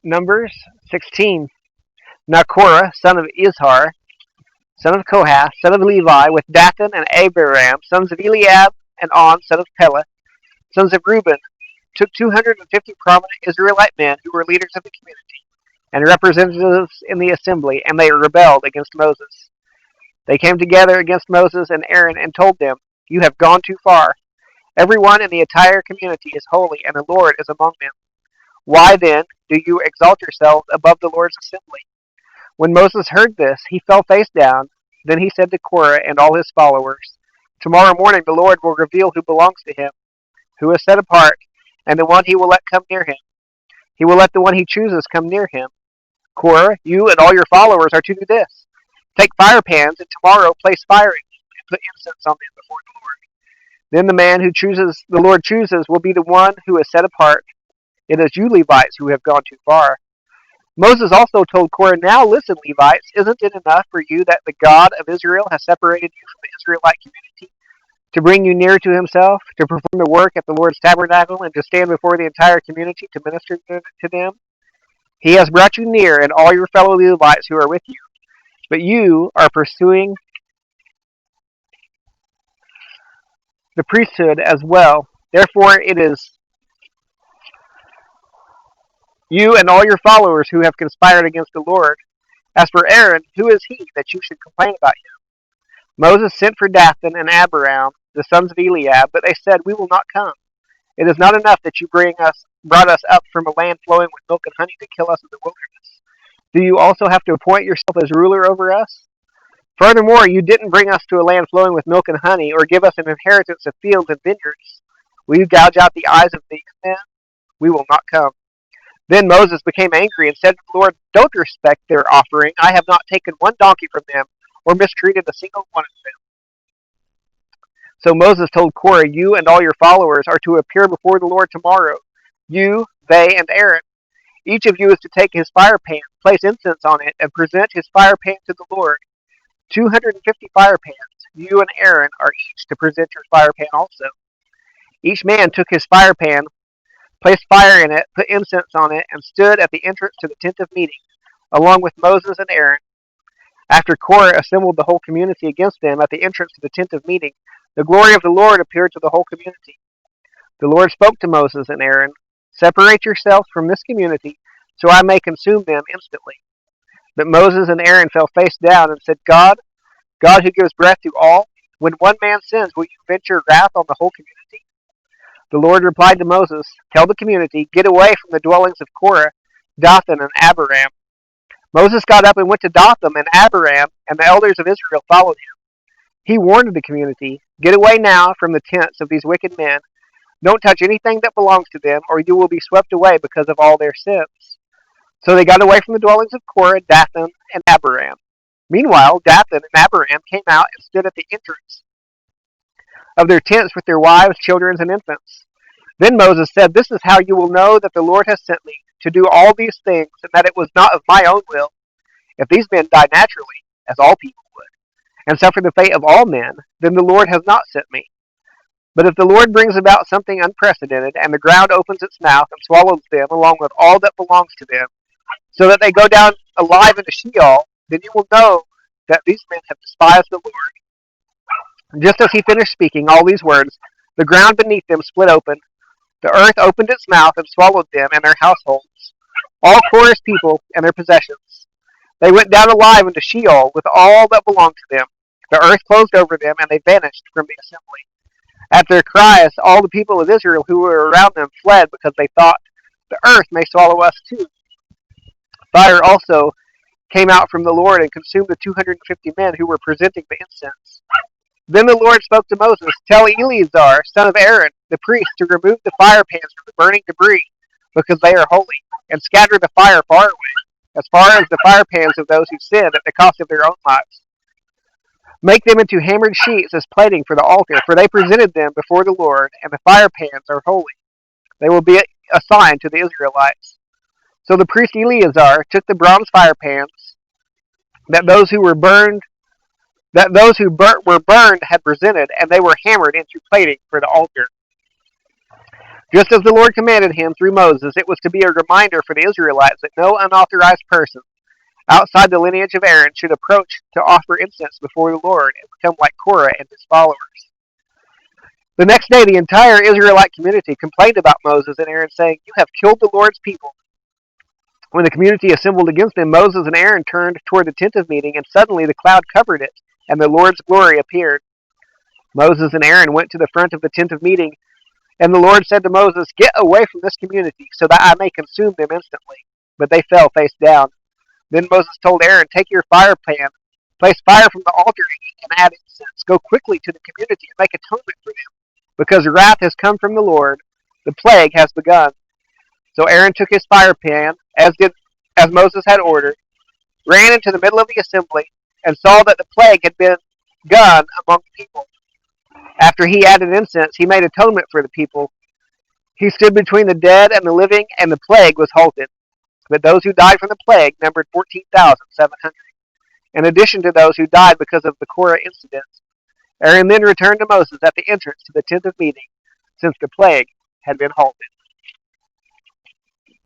Numbers 16. Now Korah, son of Izhar, son of Kohath, son of Levi, with Dathan and Abiram, sons of Eliab, and On, son of Pelah, sons of Reuben, took 250 prominent Israelite men who were leaders of the community and representatives in the assembly, and they rebelled against Moses. They came together against Moses and Aaron and told them, "You have gone too far. Everyone in the entire community is holy, and the Lord is among them. Why then do you exalt yourselves above the Lord's assembly?" When Moses heard this, he fell face down. Then he said to Korah and all his followers, "Tomorrow morning the Lord will reveal who belongs to him, who is set apart, and the one he will let come near him. He will let the one he chooses come near him. Korah, you and all your followers are to do this. Take fire pans, and tomorrow place fire in them, and put incense on them before the Lord. Then the man who the Lord chooses will be the one who is set apart. It is you Levites who have gone too far." Moses also told Korah, "Now listen, Levites, isn't it enough for you that the God of Israel has separated you from the Israelite community to bring you near to himself, to perform the work at the Lord's tabernacle, and to stand before the entire community to minister to them? He has brought you near and all your fellow Levites who are with you. But you are pursuing the priesthood as well. Therefore it is you and all your followers who have conspired against the Lord. As for Aaron, who is he that you should complain about him?" Moses sent for Dathan and Abiram, the sons of Eliab, but they said, "We will not come. It is not enough that you brought us up from a land flowing with milk and honey to kill us in the wilderness. Do you also have to appoint yourself as ruler over us? Furthermore, you didn't bring us to a land flowing with milk and honey, or give us an inheritance of fields and vineyards. Will you gouge out the eyes of these men? We will not come." Then Moses became angry and said to the Lord, "Don't respect their offering. I have not taken one donkey from them or mistreated a single one of them." So Moses told Korah, "You and all your followers are to appear before the Lord tomorrow, you, they, and Aaron. Each of you is to take his fire pan, place incense on it, and present his fire pan to the Lord. 250 fire pans. You and Aaron are each to present your fire pan also." Each man took his fire pan, placed fire in it, put incense on it, and stood at the entrance to the tent of meeting, along with Moses and Aaron. After Korah assembled the whole community against them at the entrance to the tent of meeting, the glory of the Lord appeared to the whole community. The Lord spoke to Moses and Aaron, "Separate yourselves from this community, so I may consume them instantly." But Moses and Aaron fell face down and said, God who gives breath to all, when one man sins, will you vent your wrath on the whole community?" The Lord replied to Moses, "Tell the community, get away from the dwellings of Korah, Dathan, and Abiram." Moses got up and went to Dathan and Abiram, and the elders of Israel followed him. He warned the community, "Get away now from the tents of these wicked men. Don't touch anything that belongs to them, or you will be swept away because of all their sins." So they got away from the dwellings of Korah, Dathan, and Abiram. Meanwhile, Dathan and Abiram came out and stood at the entrance of their tents with their wives, children, and infants. Then Moses said, "This is how you will know that the Lord has sent me, to do all these things, and that it was not of my own will. If these men die naturally, as all people would, and suffer the fate of all men, then the Lord has not sent me. But if the Lord brings about something unprecedented, and the ground opens its mouth and swallows them along with all that belongs to them, so that they go down alive into Sheol, then you will know that these men have despised the Lord." Just as he finished speaking all these words, the ground beneath them split open. The earth opened its mouth and swallowed them and their households, all Korah's people and their possessions. They went down alive into Sheol with all that belonged to them. The earth closed over them, and they vanished from the assembly. At their cries, all the people of Israel who were around them fled, because they thought, "The earth may swallow us too." Fire also came out from the Lord and consumed the 250 men who were presenting the incense. Then the Lord spoke to Moses, "Tell Eleazar, son of Aaron, the priest, to remove the fire pans from the burning debris, because they are holy, and scatter the fire far away, as far as the fire pans of those who sinned at the cost of their own lives. Make them into hammered sheets as plating for the altar, for they presented them before the Lord, and the fire pans are holy. They will be a sign to the Israelites." So the priest Eleazar took the bronze fire pans that those who were burned had presented, and they were hammered into plating for the altar. Just as the Lord commanded him through Moses, it was to be a reminder for the Israelites that no unauthorized person outside the lineage of Aaron should approach to offer incense before the Lord and become like Korah and his followers. The next day, the entire Israelite community complained about Moses and Aaron, saying, "You have killed the Lord's people." When the community assembled against them, Moses and Aaron turned toward the tent of meeting, and suddenly the cloud covered it, and the Lord's glory appeared. Moses and Aaron went to the front of the tent of meeting, and the Lord said to Moses, "Get away from this community, so that I may consume them instantly." But they fell face down. Then Moses told Aaron, "Take your fire pan, place fire from the altar in it, and add incense. Go quickly to the community and make atonement for them, because wrath has come from the Lord. The plague has begun." So Aaron took his fire pan, as Moses had ordered, ran into the middle of the assembly, and saw that the plague had begun among the people. After he added incense, he made atonement for the people. He stood between the dead and the living, and the plague was halted. But those who died from the plague numbered 14,700, in addition to those who died because of the Korah incidents. Aaron then returned to Moses at the entrance to the tent of meeting, since the plague had been halted.